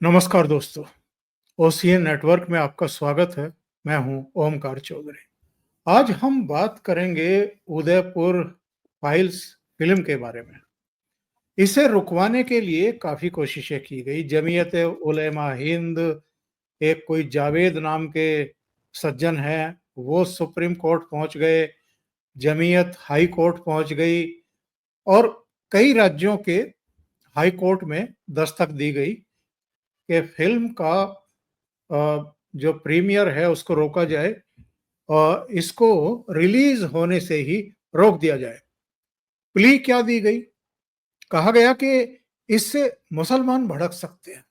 नमस्कार दोस्तों, OCN network में आपका स्वागत है। मैं हूं ओमकार चौधरी। आज हम बात करेंगे उदयपुर फाइल्स फिल्म के बारे में। इसे रुकवाने के लिए काफ़ी कोशिशें की गई। जमीयत-ए-उलेमा हिंद, एक कोई जावेद नाम के सज्जन हैं, वो सुप्रीम कोर्ट पहुंच गए, जमीयत हाई कोर्ट पहुंच गई और कई राज्यों के हाई कोर्ट में दस्तक दी गई कि फिल्म का जो प्रीमियर है उसको रोका जाए और इसको रिलीज होने से ही रोक दिया जाए। प्ली क्या दी गई? कहा गया कि इससे मुसलमान भड़क सकते हैं,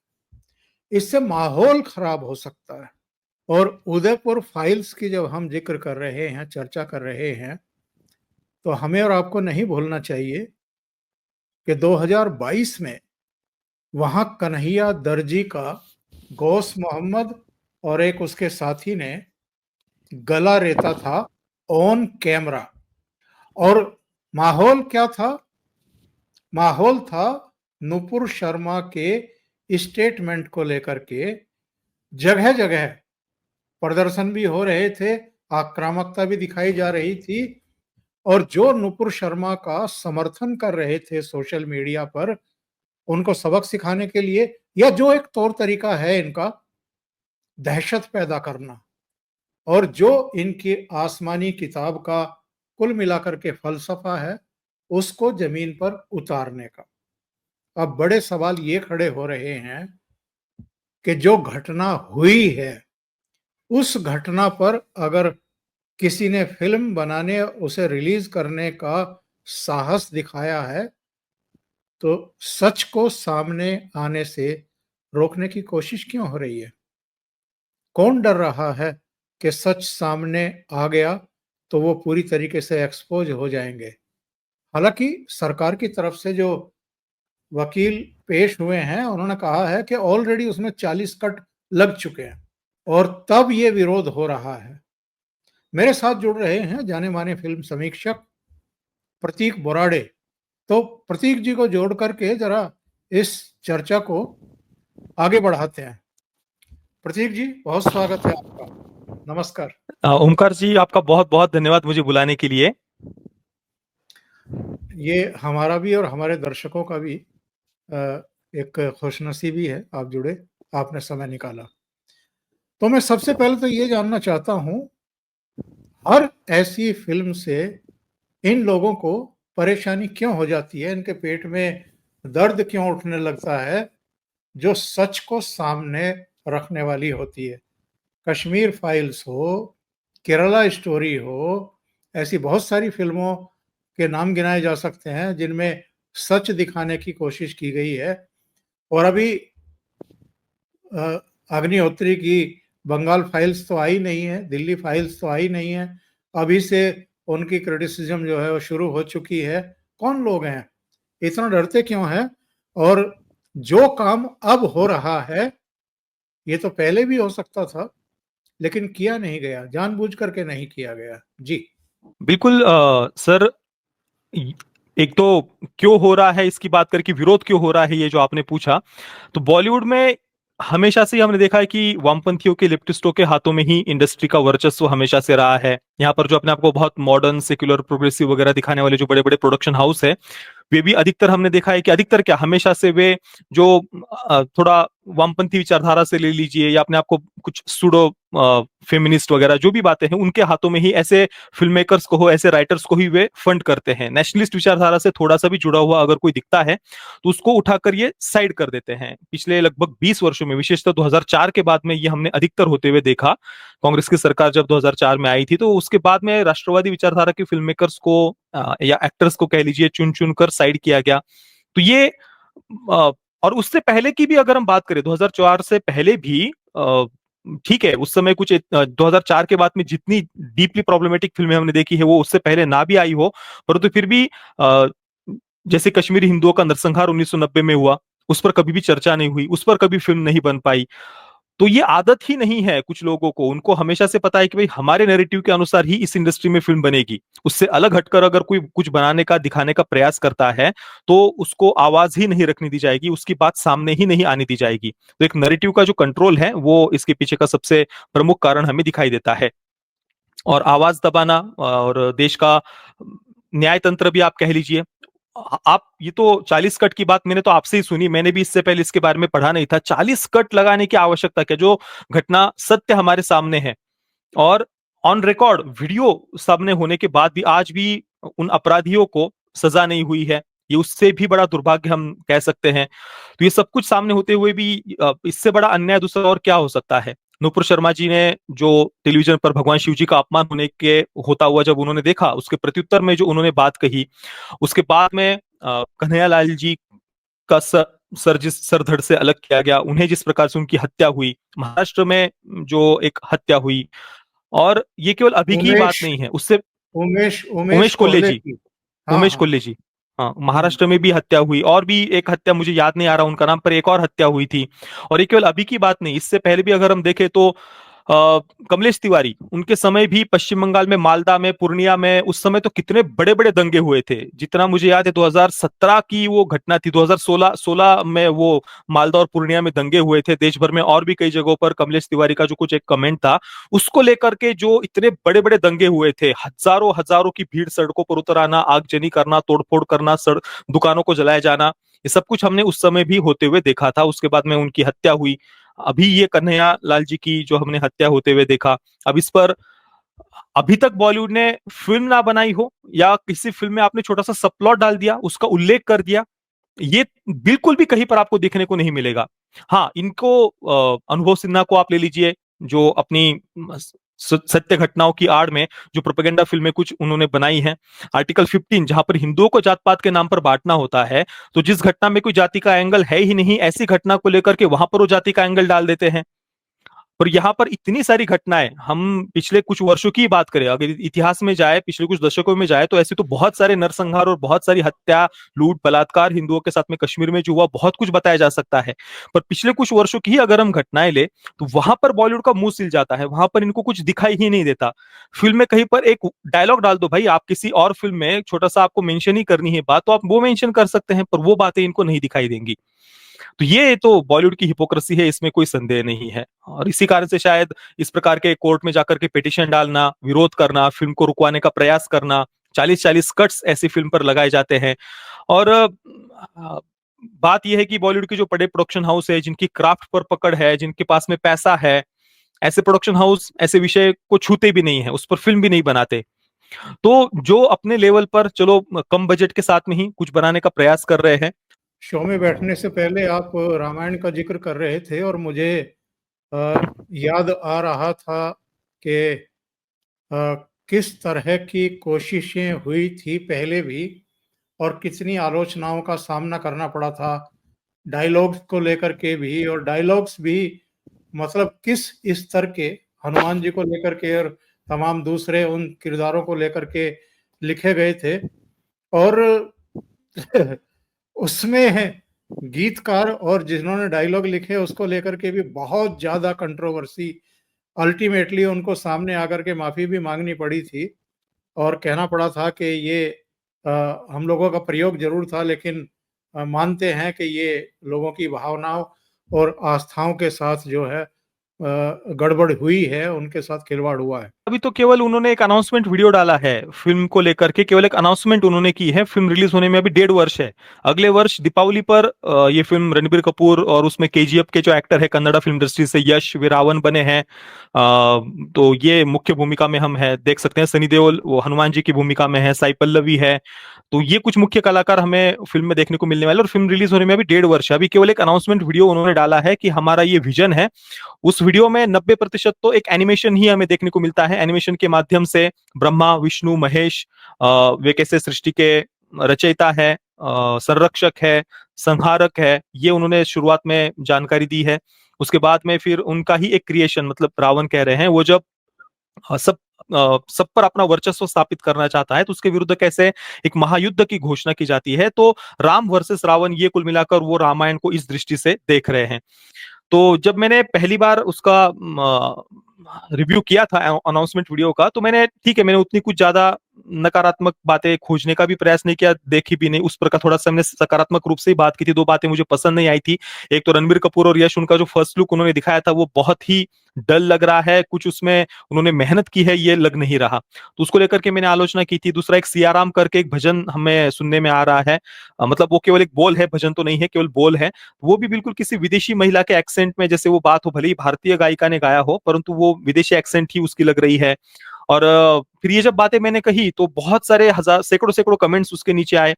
इससे माहौल खराब हो सकता है। और उदयपुर फाइल्स की जब हम जिक्र कर रहे हैं, चर्चा कर रहे हैं, तो हमें और आपको नहीं भूलना चाहिए कि 2022 में वहां कन्हैया दर्जी का गौस मोहम्मद और एक उसके साथी ने गला रेता था ऑन कैमरा। और माहौल क्या था? माहौल था नुपुर शर्मा के स्टेटमेंट को लेकर के। जगह जगह प्रदर्शन भी हो रहे थे, आक्रामकता भी दिखाई जा रही थी और जो नुपुर शर्मा का समर्थन कर रहे थे सोशल मीडिया पर, उनको सबक सिखाने के लिए, या जो एक तौर तरीका है इनका दहशत पैदा करना और जो इनकी आसमानी किताब का कुल मिलाकर के फलसफा है, उसको जमीन पर उतारने का। अब बड़े सवाल ये खड़े हो रहे हैं कि जो घटना हुई है उस घटना पर अगर किसी ने फिल्म बनाने, उसे रिलीज करने का साहस दिखाया है, तो सच को सामने आने से रोकने की कोशिश क्यों हो रही है? कौन डर रहा है कि सच सामने आ गया तो वो पूरी तरीके से एक्सपोज हो जाएंगे? हालांकि सरकार की तरफ से जो वकील पेश हुए हैं, उन्होंने कहा है कि ऑलरेडी उसमें 40 कट लग चुके हैं और तब ये विरोध हो रहा है। मेरे साथ जुड़ रहे हैं जाने माने फिल्म समीक्षक प्रतीक बोराडे। तो प्रतीक जी को जोड़ करके जरा इस चर्चा को आगे बढ़ाते हैं। प्रतीक जी, बहुत स्वागत है आपका। नमस्कार। ओमकार जी, आपका बहुत बहुत धन्यवाद मुझे बुलाने के लिए। ये हमारा भी और हमारे दर्शकों का भी एक खुशनसीबी है, आप जुड़े, आपने समय निकाला। तो मैं सबसे पहले तो ये जानना चाहता हूँ, हर ऐसी फिल्म से इन लोगों को परेशानी क्यों हो जाती है? इनके पेट में दर्द क्यों उठने लगता है जो सच को सामने रखने वाली होती है? कश्मीर फाइल्स हो, केरला स्टोरी हो, ऐसी बहुत सारी फिल्मों के नाम गिनाए जा सकते हैं जिनमें सच दिखाने की कोशिश की गई है। और अभी अग्निहोत्री की बंगाल फाइल्स तो आई नहीं है, दिल्ली फाइल्स तो आई नहीं है, अभी से उनकी क्रिटिसिज्म जो है वो शुरू हो चुकी है। कौन लोग हैं, इतना डरते क्यों हैं? और जो काम अब हो रहा है, ये तो पहले भी हो सकता था लेकिन किया नहीं गया, जानबूझ करके नहीं किया गया। जी। बिल्कुल सर, एक तो क्यों हो रहा है इसकी बात करके, विरोध क्यों हो रहा है ये जो आपने पूछा, तो बॉलीवुड में हमेशा से हमने देखा है कि वामपंथियों के लेफ्टिस्टों के हाथों में ही इंडस्ट्री का वर्चस्व हमेशा से रहा है। यहाँ पर जो अपने आप को बहुत मॉडर्न, सेक्युलर, प्रोग्रेसिव वगैरह दिखाने वाले जो बड़े बड़े प्रोडक्शन हाउस है, वे भी अधिकतर हमने देखा है कि अधिकतर क्या, हमेशा से वे जो थोड़ा वामपंथी विचारधारा से ले लीजिए या अपने आप को कुछ सूडो फेमिनिस्ट वगैरह जो भी बातें हैं, उनके हाथों में ही ऐसे फिल्म मेकर्स को हो, ऐसे राइटर्स को ही वे फंड करते हैं। नेशनलिस्ट विचारधारा से थोड़ा सा भी जुड़ा हुआ अगर कोई दिखता है तो उसको उठाकर ये साइड कर देते हैं। पिछले लगभग 20 वर्षों में, विशेषतः 2004 के बाद में ये हमने अधिकतर होते हुए देखा। कांग्रेस की सरकार जब 2004 में आई थी तो उसके बाद में राष्ट्रवादी विचारधारा के फिल्म मेकर्स को या एक्टर्स को कह लीजिए, चुन चुन कर साइड किया गया। तो ये और उससे पहले की भी अगर हम बात करें, 2004 से पहले भी ठीक है, उस समय कुछ 2004 के बाद में जितनी डीपली प्रॉब्लमेटिक फिल्में हमने देखी है वो उससे पहले ना भी आई हो, परंतु फिर भी जैसे कश्मीरी हिंदुओं का नरसंहार 1990 में हुआ, उस पर कभी भी चर्चा नहीं हुई, उस पर कभी फिल्म नहीं बन पाई। तो ये आदत ही नहीं है कुछ लोगों को, उनको हमेशा से पता है कि भाई हमारे नैरेटिव के अनुसार ही इस इंडस्ट्री में फिल्म बनेगी, उससे अलग हटकर अगर कोई कुछ बनाने का दिखाने का प्रयास करता है तो उसको आवाज ही नहीं रखने दी जाएगी, उसकी बात सामने ही नहीं आने दी जाएगी। तो एक नैरेटिव का जो कंट्रोल है वो इसके पीछे का सबसे प्रमुख कारण हमें दिखाई देता है। और आवाज दबाना और देश का न्याय तंत्र भी आप कह लीजिए, आप ये तो 40 कट की बात मैंने तो आपसे ही सुनी, मैंने भी इससे पहले इसके बारे में पढ़ा नहीं था। 40 कट लगाने की आवश्यकता क्या, जो घटना सत्य हमारे सामने है और ऑन रिकॉर्ड वीडियो सामने होने के बाद भी आज भी उन अपराधियों को सजा नहीं हुई है, ये उससे भी बड़ा दुर्भाग्य हम कह सकते हैं। तो ये सब कुछ सामने होते हुए भी इससे बड़ा अन्याय दूसरा और क्या हो सकता है। नूपुर शर्मा जी ने जो टेलीविजन पर भगवान शिव जी का अपमान होने के होता हुआ जब उन्होंने देखा, उसके प्रत्युत्तर में जो उन्होंने बात कही, उसके बाद में कन्हैयालाल जी का सर धड़ से अलग किया गया, उन्हें जिस प्रकार से उनकी हत्या हुई, महाराष्ट्र में जो एक हत्या हुई, और ये केवल अभी की बात उमेश नहीं है, उससे उमेश उमेश उमेश कोल्ले कोल्हे जी, की। हाँ उमेश हाँ। कोल्ले जी, हाँ, हम्म। महाराष्ट्र में भी हत्या हुई, और भी एक हत्या मुझे याद नहीं आ रहा उनका नाम, पर एक और हत्या हुई थी। और ये केवल अभी की बात नहीं, इससे पहले भी अगर हम देखें तो कमलेश तिवारी, उनके समय भी पश्चिम बंगाल में, मालदा में, पूर्णिया में उस समय तो कितने बड़े बड़े दंगे हुए थे। जितना मुझे याद है 2017 की वो घटना थी, 2016 में वो मालदा और पूर्णिया में दंगे हुए थे। देश भर में और भी कई जगहों पर कमलेश तिवारी का जो कुछ एक कमेंट था, उसको लेकर के जो इतने बड़े बड़े दंगे हुए थे, हजारों हजारों की भीड़ सड़कों पर उतर आना, आगजनी करना, तोड़फोड़ करना, दुकानों को जलाया जाना, ये सब कुछ हमने उस समय भी होते हुए देखा था। उसके बाद में उनकी हत्या हुई, अभी ये कन्हैया लाल जी की जो हमने हत्या होते हुए देखा। अब इस पर अभी तक बॉलीवुड ने फिल्म ना बनाई हो, या किसी फिल्म में आपने छोटा सा सबप्लॉट डाल दिया, उसका उल्लेख कर दिया, ये बिल्कुल भी कहीं पर आपको देखने को नहीं मिलेगा। हाँ, इनको अनुभव सिन्हा को आप ले लीजिए, जो अपनी सत्य घटनाओं की आड़ में जो प्रोपेगेंडा फिल्में कुछ उन्होंने बनाई हैं। आर्टिकल 15 जहां पर हिंदुओं को जात पात के नाम पर बांटना होता है, तो जिस घटना में कोई जाति का एंगल है ही नहीं, ऐसी घटना को लेकर के वहां पर वो जाति का एंगल डाल देते हैं। और यहाँ पर इतनी सारी घटनाएं, हम पिछले कुछ वर्षों की बात करें, अगर इतिहास में जाए, पिछले कुछ दशकों में जाए, तो ऐसे तो बहुत सारे नरसंहार और बहुत सारी हत्या, लूट, बलात्कार हिंदुओं के साथ में कश्मीर में जो हुआ, बहुत कुछ बताया जा सकता है। पर पिछले कुछ वर्षों की ही अगर हम घटनाएं ले, तो वहां पर बॉलीवुड का मुंह सिल जाता है, वहां पर इनको कुछ दिखाई ही नहीं देता। फिल्म में कहीं पर एक डायलॉग डाल दो भाई, आप किसी और फिल्म में छोटा सा आपको मेंशन ही करनी है बात, तो आप वो मेंशन कर सकते हैं, पर वो बातें इनको नहीं दिखाई देंगी। तो ये तो बॉलीवुड की हिपोक्रेसी है, इसमें कोई संदेह नहीं है। और इसी कारण से शायद इस प्रकार के कोर्ट में जाकर के पिटीशन डालना, विरोध करना, फिल्म को रुकवाने का प्रयास करना, 40-40 कट्स ऐसी फिल्म पर लगाए जाते हैं। और बात यह है कि बॉलीवुड के जो बड़े प्रोडक्शन हाउस है, जिनकी क्राफ्ट पर पकड़ है, जिनके पास में पैसा है, ऐसे प्रोडक्शन हाउस ऐसे विषय को छूते भी नहीं है, उस पर फिल्म भी नहीं बनाते। तो जो अपने लेवल पर चलो कम बजट के साथ में ही कुछ बनाने का प्रयास कर रहे हैं। शो में बैठने से पहले आप रामायण का जिक्र कर रहे थे और मुझे याद आ रहा था कि किस तरह की कोशिशें हुई थी पहले भी, और कितनी आलोचनाओं का सामना करना पड़ा था डायलॉग्स को लेकर के भी, और डायलॉग्स भी मतलब किस स्तर के, हनुमान जी को लेकर के और तमाम दूसरे उन किरदारों को लेकर के लिखे गए थे। और उसमें है गीतकार और जिन्होंने डायलॉग लिखे उसको लेकर के भी बहुत ज्यादा कंट्रोवर्सी, अल्टीमेटली उनको सामने आकर के माफी भी मांगनी पड़ी थी और कहना पड़ा था कि ये हम लोगों का प्रयोग जरूर था, लेकिन मानते हैं कि ये लोगों की भावनाओं और आस्थाओं के साथ जो है गड़बड़ हुई है, उनके साथ खिलवाड़ हुआ है। अभी तो केवल उन्होंने एक अनाउंसमेंट वीडियो डाला है फिल्म को लेकर के, केवल एक अनाउंसमेंट उन्होंने की है। फिल्म रिलीज होने में अभी 1.5 वर्ष है। अगले वर्ष दीपावली पर ये फिल्म रणबीर कपूर और उसमें केजीएफ के जो एक्टर है कन्नड़ा फिल्म इंडस्ट्री से, यश वीरावन बने हैं। तो ये मुख्य भूमिका में हम है देख सकते हैं, सनी देओल वो हनुमान जी की भूमिका में है, साई पल्लवी है। तो ये कुछ मुख्य कलाकार हमें फिल्म में देखने को मिलने वाले, और फिल्म रिलीज होने में अभी 1.5 वर्ष है। अभी केवल एक अनाउंसमेंट वीडियो उन्होंने डाला है कि हमारा ये विजन है। उस वीडियो में 90% तो एक एनिमेशन ही हमें देखने को मिलता है। एनिमेशन के माध्यम से ब्रह्मा, विष्णु, महेश, वे कैसे सृष्टि के रचयिता है, संरक्षक है, संहारक है, ये उन्होंने शुरुआत में जानकारी दी है। उसके बाद में फिर उनका ही एक क्रिएशन, मतलब रावण कह रहे हैं, वो जब सब पर अपना वर्चस्व स्थापित करना चाहता है, तो उसके विरुद्ध कैसे एक महायुद्ध की घोषणा की जाती है। तो राम वर्सेस रावण, ये कुल मिलाकर वो रामायण को इस दृष्टि से देख रहे हैं। तो जब मैंने पहली बार उसका रिव्यू किया था अनाउंसमेंट वीडियो का, तो मैंने ठीक है, मैंने उतनी कुछ ज्यादा नकारात्मक बातें खोजने का भी प्रयास नहीं किया, देखी भी नहीं उस पर का, थोड़ा सा हमने सकारात्मक रूप से ही बात की थी। दो बातें मुझे पसंद नहीं आई थी। एक तो रणबीर कपूर और यश, उनका जो फर्स्ट लुक उन्होंने दिखाया था वो बहुत ही डल लग रहा है, कुछ उसमें उन्होंने मेहनत की है ये लग नहीं रहा, तो उसको लेकर के मैंने आलोचना की थी। दूसरा, एक सियाराम करके एक भजन हमें सुनने में आ रहा है, मतलब वो केवल एक बोल है, भजन तो नहीं है, केवल बोल है। वो भी बिल्कुल किसी विदेशी महिला के एक्सेंट में जैसे वो बात हो, भले ही भारतीय गायिका ने गाया हो, परंतु वो विदेशी एक्सेंट ही उसकी लग रही है। और फिर ये जब बातें मैंने कही तो बहुत सारे हजार सैकड़ों सैकड़ों कमेंट्स उसके नीचे आए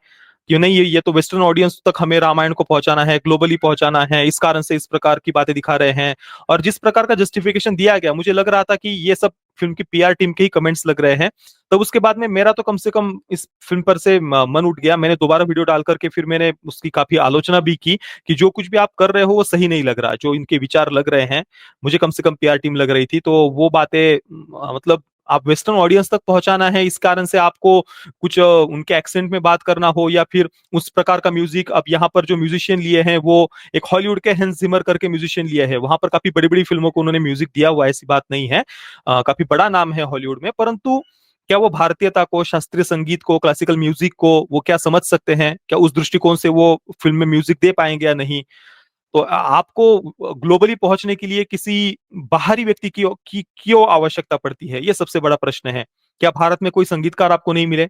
कि नहीं, ये तो वेस्टर्न ऑडियंस तक हमें रामायण को पहुंचाना है, ग्लोबली पहुंचाना है, इस कारण से इस प्रकार की बातें दिखा रहे हैं। और जिस प्रकार का जस्टिफिकेशन दिया गया, मुझे लग रहा था कि ये सब फिल्म की पीआर टीम के ही कमेंट्स लग रहे हैं। तब उसके बाद में मेरा तो कम से कम इस फिल्म पर से मन उठ गया। मैंने दोबारा वीडियो डाल करके फिर मैंने उसकी काफी आलोचना भी की कि जो कुछ भी आप कर रहे हो वो सही नहीं लग रहा, जो इनके विचार लग रहे हैं, मुझे कम से कम पीआर टीम लग रही थी। तो वो बातें मतलब आप वेस्टर्न ऑडियंस तक पहुंचाना है, इस कारण से आपको कुछ उनके एक्सेंट में बात करना हो, या फिर उस प्रकार का म्यूजिक, अब यहाँ पर जो म्यूजिशियन लिए हैं वो एक हॉलीवुड के हेंस जिमर करके म्यूजिशियन लिए हैं, वहां पर काफी बड़ी बड़ी फिल्मों को उन्होंने म्यूजिक दिया हुआ है, ऐसी बात नहीं है, काफी बड़ा नाम है हॉलीवुड में, परंतु क्या वो भारतीयता को, शास्त्रीय संगीत को, क्लासिकल म्यूजिक को वो क्या समझ सकते हैं, क्या उस दृष्टिकोण से वो फिल्म में म्यूजिक दे पाएंगे या नहीं। तो आपको ग्लोबली पहुंचने के लिए किसी बाहरी व्यक्ति की क्यों आवश्यकता पड़ती है, ये सबसे बड़ा प्रश्न है। क्या भारत में कोई संगीतकार आपको नहीं मिले?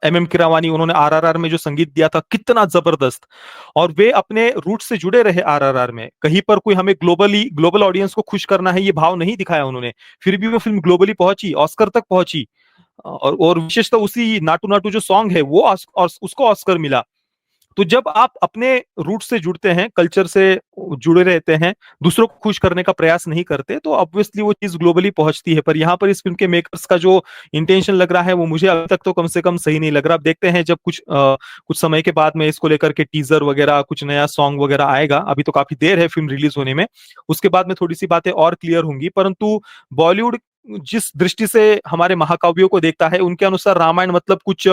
एम किरवानी, उन्होंने आरआरआर में जो संगीत दिया था कितना जबरदस्त, और वे अपने रूट से जुड़े रहे आरआरआर में, कहीं पर कोई हमें ग्लोबल ऑडियंस को खुश करना है ये भाव नहीं दिखाया उन्होंने, फिर भी वो फिल्म ग्लोबली पहुंची, ऑस्कर तक पहुंची। और विशेषतः उसी नाटू नाटू जो सॉन्ग है वो और उसको ऑस्कर मिला। तो जब आप अपने रूट से जुड़ते हैं, कल्चर से जुड़े रहते हैं, दूसरों को खुश करने का प्रयास नहीं करते, तो ऑब्वियसली वो चीज ग्लोबली पहुंचती है। पर यहाँ पर इस फिल्म के मेकर्स का जो इंटेंशन लग रहा है वो मुझे अभी तक तो कम से कम सही नहीं लग रहा। अब देखते हैं जब कुछ समय के बाद में इसको लेकर के टीजर वगैरह, कुछ नया सॉन्ग वगैरह आएगा, अभी तो काफी देर है फिल्म रिलीज होने में, उसके बाद में थोड़ी सी बातें और क्लियर होंगी। परंतु बॉलीवुड जिस दृष्टि से हमारे महाकाव्यों को देखता है, उनके अनुसार रामायण मतलब कुछ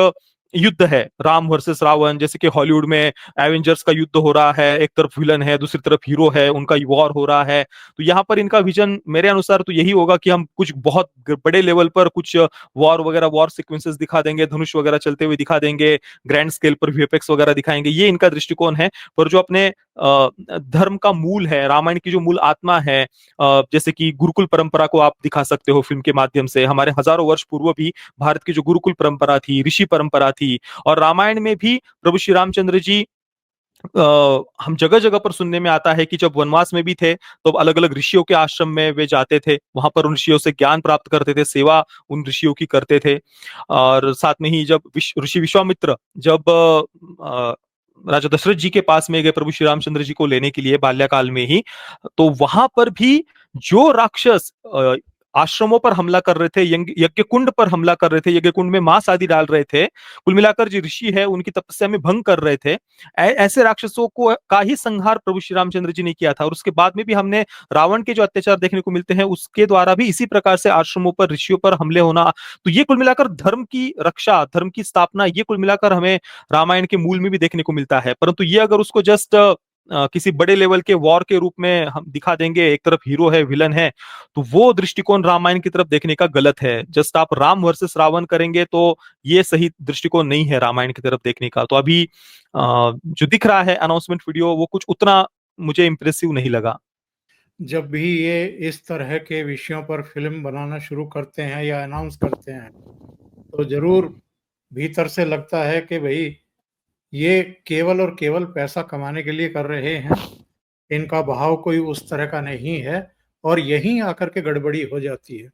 युद्ध है, राम वर्सेस रावण, जैसे कि हॉलीवुड में एवेंजर्स का युद्ध हो रहा है, एक तरफ विलन है, दूसरी तरफ हीरो है, उनका वॉर हो रहा है। तो यहाँ पर इनका विजन मेरे अनुसार तो यही होगा कि हम कुछ बहुत बड़े लेवल पर कुछ वॉर वगैरह, वॉर सीक्वेंसेस दिखा देंगे, धनुष वगैरह चलते हुए दिखा देंगे, ग्रैंड स्केल पर वीएफएक्स वगैरह दिखाएंगे, ये इनका दृष्टिकोण है। पर जो अपने धर्म का मूल है, रामायण की जो मूल आत्मा है, जैसे कि गुरुकुल परंपरा को आप दिखा सकते हो फिल्म के माध्यम से, हमारे हजारों वर्ष पूर्व भी भारत की जो गुरुकुल परंपरा थी, ऋषि परंपरा थी, और रामायण में भी प्रभु श्री रामचंद्र जी, हम जगह जगह पर सुनने में आता है कि जब वनवास में भी थे तो अलग अलग ऋषियों के आश्रम में वे जाते थे, वहां पर उन ऋषियों से ज्ञान प्राप्त करते थे, सेवा उन ऋषियों की करते थे। और साथ में ही जब ऋषि विश्वामित्र जब राजा दशरथ जी के पास में गए प्रभु श्री रामचंद्र जी को लेने के लिए बाल्यकाल में ही, तो वहां पर भी जो राक्षस आश्रमों पर हमला कर रहे थे, यज्ञ कुंड पर हमला कर रहे थे, यज्ञ कुंड में मांस आदि डाल रहे थे, कुल मिलाकर जो ऋषि है उनकी तपस्या में भंग कर रहे थे, ऐसे राक्षसों को का ही संहार प्रभु श्री रामचंद्र जी ने किया था। और उसके बाद में भी हमने रावण के जो अत्याचार देखने को मिलते हैं, उसके द्वारा भी इसी प्रकार से आश्रमों पर, ऋषियों पर हमले होना। तो ये कुल मिलाकर धर्म की रक्षा, धर्म की स्थापना, ये कुल मिलाकर हमें रामायण के मूल में भी देखने को मिलता है। परंतु ये अगर उसको जस्ट किसी बड़े लेवल के वॉर के रूप में हम दिखा देंगे, एक तरफ हीरो है, विलन है, तो वो दृष्टिकोण रामायण की तरफ देखने का गलत है। जस्ट आप राम वर्सेस रावण करेंगे तो ये सही दृष्टिकोण नहीं है रामायण की तरफ देखने का। तो अभी जो दिख रहा है अनाउंसमेंट वीडियो, वो कुछ उतना मुझे इंप्रेसिव नहीं लगा। जब भी ये इस तरह के विषयों पर फिल्म बनाना शुरू करते हैं या अनाउंस करते हैं, तो जरूर भीतर से लगता है कि भाई ये केवल और केवल पैसा कमाने के लिए कर रहे हैं, इनका भाव कोई उस तरह का नहीं है, और यहीं आकर के गड़बड़ी हो जाती है।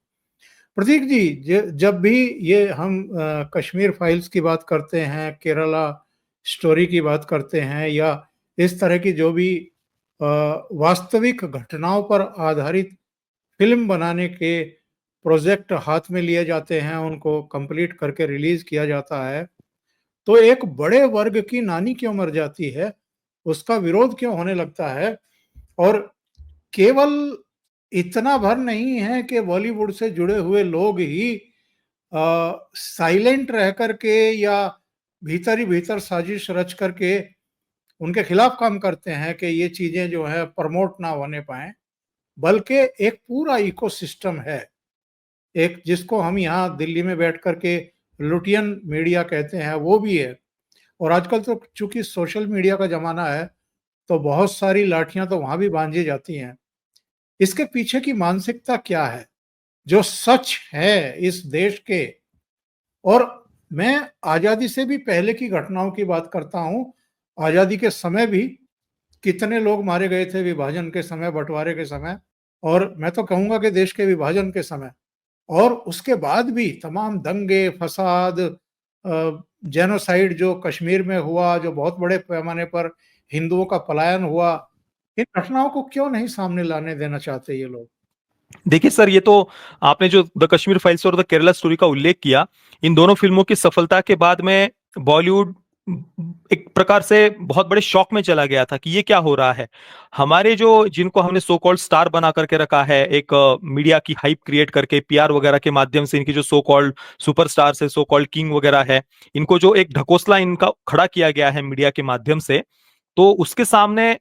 प्रतीक जी, जब भी ये हम कश्मीर फाइल्स की बात करते हैं, केरला स्टोरी की बात करते हैं, या इस तरह की जो भी वास्तविक घटनाओं पर आधारित फिल्म बनाने के प्रोजेक्ट हाथ में लिए जाते हैं, उनको कंप्लीट करके रिलीज किया जाता है, तो एक बड़े वर्ग की नानी क्यों मर जाती है, उसका विरोध क्यों होने लगता है। और केवल इतना भर नहीं है कि बॉलीवुड से जुड़े हुए लोग ही साइलेंट रह करके या भीतर ही भीतर साजिश रच करके उनके खिलाफ काम करते हैं कि ये चीजें जो है प्रमोट ना होने पाए, बल्कि एक पूरा इकोसिस्टम है, एक जिसको हम यहाँ दिल्ली में बैठ करके लुटियन मीडिया कहते हैं वो भी है। और आजकल तो चूंकि सोशल मीडिया का जमाना है, तो बहुत सारी लाठियां तो वहां भी बांधी जाती हैं। इसके पीछे की मानसिकता क्या है, जो सच है इस देश के। और मैं आजादी से भी पहले की घटनाओं की बात करता हूं। आजादी के समय भी कितने लोग मारे गए थे, विभाजन के समय, बंटवारे के समय, और मैं तो कहूंगा कि देश के विभाजन के समय। और उसके बाद भी तमाम दंगे, फसाद, जेनोसाइड जो कश्मीर में हुआ, जो बहुत बड़े पैमाने पर हिंदुओं का पलायन हुआ, इन घटनाओं को क्यों नहीं सामने लाने देना चाहते ये लोग? देखिए सर, ये तो आपने जो द कश्मीर फाइल्स और द केरला स्टोरी का उल्लेख किया, इन दोनों फिल्मों की सफलता के बाद में बॉलीवुड एक प्रकार से बहुत बड़े शॉक में चला गया था कि ये क्या हो रहा है। हमारे जो जिनको हमने सो कॉल्ड स्टार बना करके रखा है, एक मीडिया की हाइप क्रिएट करके पीआर वगैरह के माध्यम से, इनकी जो सो कॉल्ड सुपरस्टार है, सो कॉल्ड किंग वगैरह है, इनको जो एक ढकोसला इनका खड़ा किया गया है मीडिया के माध्यम से, तो उसके सामने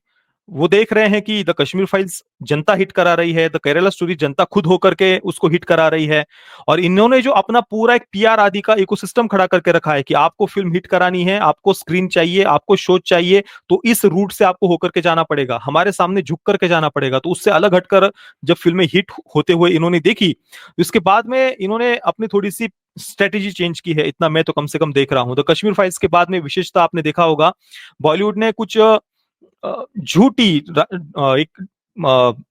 वो देख रहे हैं कि the Kashmir files Janata hit करा रही है, द केरला स्टोरी जनता खुद होकर के उसको हिट करा रही है, और इन्होंने जो अपना पूरा एक पीआर आदि का इकोसिस्टम खड़ा करके रखा है कि आपको फिल्म हिट करानी है, आपको स्क्रीन चाहिए, आपको शो चाहिए, तो इस रूट से आपको होकर के जाना पड़ेगा, हमारे सामने झुक करके जाना पड़ेगा। तो उससे अलग हटकर जब फिल्में हिट होते हुए इन्होंने देखी, उसके बाद में इन्होंने अपनी थोड़ी सी स्ट्रेटेजी चेंज की है, इतना मैं तो कम से कम देख रहा हूं। द कश्मीर फाइल्स के बाद में विशेषता आपने देखा होगा, बॉलीवुड ने कुछ झूठी एक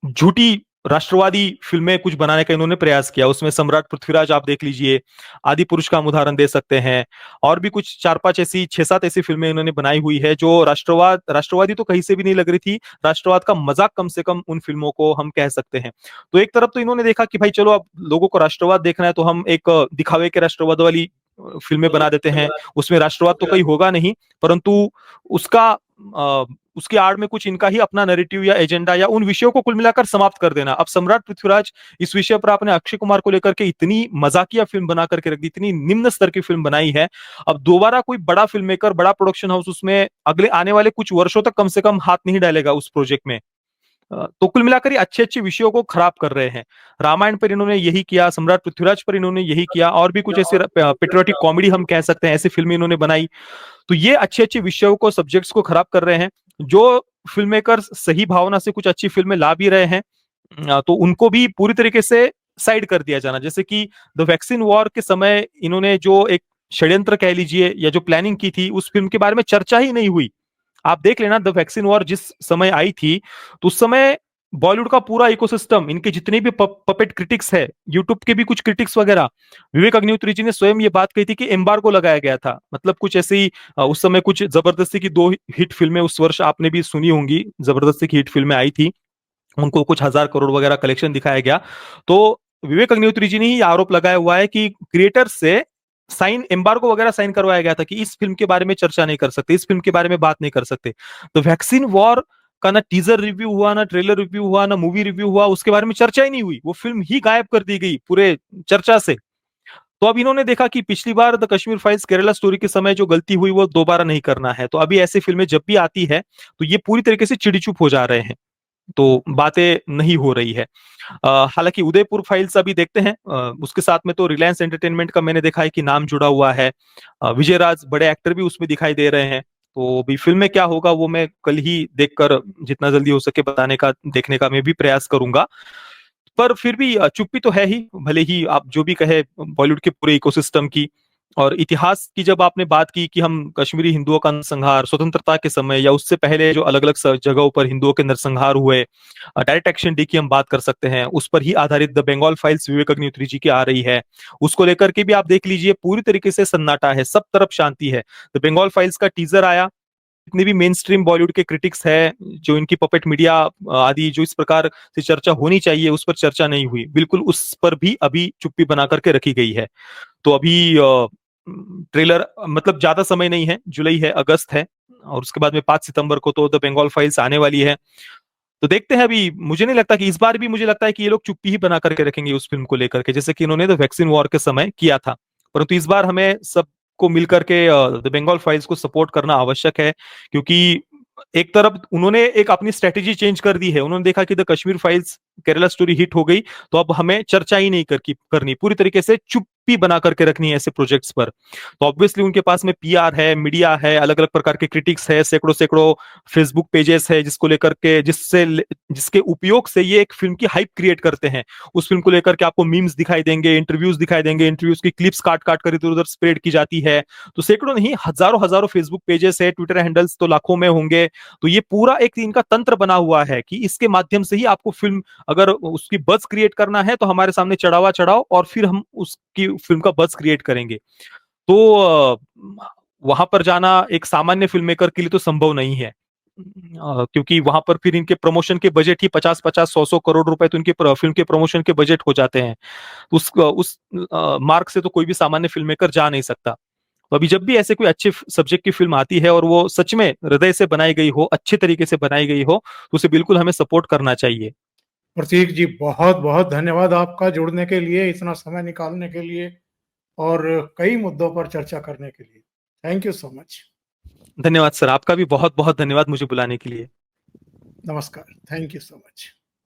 झूठी राष्ट्रवादी फिल्में कुछ बनाने का इन्होंने प्रयास किया। उसमें सम्राट पृथ्वीराज आप देख लीजिए, आदि पुरुष का हम उदाहरण दे सकते हैं, और भी कुछ 4-5 ऐसी 6-7 ऐसी फिल्में इन्होंने बनाई हुई है जो राष्ट्रवादी तो कहीं से भी नहीं लग रही थी, राष्ट्रवाद का मजाक कम से कम उन फिल्मों को हम कह सकते हैं। तो एक तरफ तो इन्होंने देखा कि भाई चलो, अब लोगों को राष्ट्रवाद देखना है तो हम एक दिखावे के राष्ट्रवाद वाली फिल्में बना देते हैं, उसमें राष्ट्रवाद तो कहीं होगा नहीं, परंतु उसका उसकी आड़ में कुछ इनका ही अपना नैरेटिव या एजेंडा या उन विषयों को कुल मिलाकर समाप्त कर देना। अब सम्राट पृथ्वीराज इस विषय पर आपने अक्षय कुमार को लेकर के इतनी मजाकिया फिल्म बना करके रख दी, इतनी निम्न स्तर की फिल्म बनाई है, अब दोबारा कोई बड़ा फिल्म मेकर, बड़ा प्रोडक्शन हाउस उसमें अगले आने वाले कुछ वर्षों तक कम से कम हाथ नहीं डालेगा उस प्रोजेक्ट में। तो कुल मिलाकर ये अच्छे अच्छे विषयों को खराब कर रहे हैं। रामायण पर इन्होंने यही किया, सम्राट पृथ्वीराज पर इन्होंने यही किया, और भी कुछ ऐसे पेट्रियोटिक कॉमेडी हम कह सकते हैं, ऐसी फिल्में इन्होंने बनाई। तो ये अच्छे अच्छे विषयों को, सब्जेक्ट्स को खराब कर रहे हैं। जो फिल्म मेकर्स सही भावना से कुछ अच्छी फिल्में ला भी रहे हैं, तो उनको भी पूरी तरीके से साइड कर दिया जाना। जैसे कि द वैक्सीन वॉर के समय इन्होंने जो एक षड्यंत्र कह लीजिए या जो प्लानिंग की थी, उस फिल्म के बारे में चर्चा ही नहीं हुई। आप देख लेना, द वैक्सीन वॉर जिस समय आई थी, तो उस समय बॉलीवुड का पूरा इकोसिस्टम, इनके जितने भी पपेट क्रिटिक्स है, यूट्यूब के भी कुछ क्रिटिक्स वगैरह, विवेक अग्निहोत्री जी ने स्वयं ये बात कही थी कि एम्बार्गो लगाया गया था। मतलब कुछ ऐसी उस समय कुछ जबरदस्ती की 2 हिट फिल्में उस वर्ष आपने भी सुनी होंगी, जबरदस्ती की हिट फिल्में आई थी, उनको कुछ हजार करोड़ वगैरह कलेक्शन दिखाया गया। तो विवेक अग्निहोत्री जी ने ही आरोप लगाया हुआ है कि क्रिएटर से साइन, एम्बार्गो वगैरह साइन करवाया गया था कि इस फिल्म के बारे में चर्चा नहीं कर सकते, इस फिल्म के बारे में बात नहीं कर सकते। तो वैक्सीन वॉर का ना टीजर रिव्यू हुआ, ना ट्रेलर रिव्यू हुआ, ना मूवी रिव्यू हुआ, उसके बारे में चर्चा ही नहीं हुई, वो फिल्म ही गायब कर दी गई पूरे चर्चा से। तो अब इन्होंने देखा कि पिछली बार the Kashmir files, Kerala story के समय जो गलती हुई वो दोबारा नहीं करना है, तो अभी ऐसी फिल्में जब भी आती है तो ये पूरी तरीके से चिड़ी चुप हो जा रहे हैं, तो बातें नहीं हो रही है। हालांकि उदयपुर फाइल्स अभी देखते हैं, उसके साथ में तो रिलायंस एंटरटेनमेंट का मैंने देखा है कि नाम जुड़ा हुआ है, विजय राज बड़े एक्टर भी उसमें दिखाई दे रहे हैं। तो अभी फिल्म में क्या होगा वो मैं कल ही देखकर जितना जल्दी हो सके बताने का, देखने का मैं भी प्रयास करूंगा। पर फिर भी चुप्पी तो है ही, भले ही आप जो भी कहे बॉलीवुड के पूरे इकोसिस्टम की। और इतिहास की जब आपने बात की कि हम कश्मीरी हिंदुओं का नरसंहार स्वतंत्रता के समय या उससे पहले जो अलग अलग जगहों पर हिंदुओं के नरसंहार हुए, डायरेक्ट एक्शन डे की हम बात कर सकते हैं, उस पर ही आधारित द बंगाल फाइल्स विवेक अग्निहोत्री जी की आ रही है, उसको लेकर के भी आप देख लीजिए, पूरी तरीके से सन्नाटा है, सब तरफ शांति है। द बंगाल फाइल्स का टीजर आया, जितने भी मेन स्ट्रीम बॉलीवुड के क्रिटिक्स है, जो इनकी पपेट मीडिया आदि जो इस प्रकार से चर्चा होनी चाहिए उस पर चर्चा नहीं हुई, बिल्कुल उस पर भी अभी चुप्पी बना करके रखी गई है। तो अभी ट्रेलर, मतलब ज्यादा समय नहीं है, जुलाई है, अगस्त है, और उसके बाद में 5 सितंबर को तो द बंगाल फाइल्स आने वाली है। तो देखते हैं, अभी मुझे नहीं लगता कि इस बार भी, मुझे लगता है कि ये लोग चुप्पी ही बना करके रखेंगे उस फिल्म को लेकर के, जैसे कि इन्होंने द वैक्सीन वॉर के समय किया था। परंतु इस बार हमें सबको मिलकर के द बंगाल फाइल्स को सपोर्ट करना आवश्यक है, क्योंकि एक तरफ उन्होंने एक अपनी स्ट्रेटेजी चेंज कर दी है। उन्होंने देखा कि the Kashmir files Kerala story hit हो गई, तो अब हमें चर्चा ही नहीं करनी, पूरी तरीके से चुप्पी बना करके रखनी है ऐसे प्रोजेक्ट्स पर। तो ऑब्वियसली उनके पास में पीआर है, मीडिया है, अलग अलग प्रकार के क्रिटिक्स है, सैकड़ों सैकड़ों फेसबुक पेजेस है जिसको लेकर के जिसके उपयोग से ये एक फिल्म की हाइप क्रिएट करते हैं। उस फिल्म को लेकर के आपको मीम्स दिखाई देंगे, इंटरव्यूज दिखाई देंगे, इंटरव्यूज की क्लिप्स काट काट कर इधर उधर स्प्रेड की जाती है। तो सैकड़ों नहीं, हजारों हजारों फेसबुक पेजेस है, ट्विटर हैंडल्स तो लाखों में होंगे। तो ये पूरा एक इनका तंत्र बना हुआ है कि इसके माध्यम से ही आपको फिल्म, अगर उसकी बज़ क्रिएट करना है तो हमारे सामने चढ़ावा चढ़ाओ और फिर हम उसकी फिल्म का बज़ क्रिएट करेंगे। तो वहां पर जाना एक सामान्य फिल्म मेकर के लिए तो संभव नहीं है, क्योंकि वहां पर फिर इनके प्रमोशन के बजट ही 50-50, 100-100 करोड़ रुपए तो इनके फिल्म के प्रमोशन के बजट हो जाते हैं। उस मार्क से तो कोई भी सामान्य फिल्म मेकर जा नहीं सकता। तो अभी जब भी ऐसे कोई अच्छे सब्जेक्ट की फिल्म आती है और वो सच में हृदय से बनाई गई हो, अच्छे तरीके से बनाई गई हो, तो उसे बिल्कुल हमें सपोर्ट करना चाहिए। प्रतीक जी, बहुत बहुत धन्यवाद आपका जुड़ने के लिए, इतना समय निकालने के लिए और कई मुद्दों पर चर्चा करने के लिए। Thank you so much. धन्यवाद सर, आपका भी बहुत बहुत धन्यवाद मुझे बुलाने के लिए। नमस्कार। Thank you so much.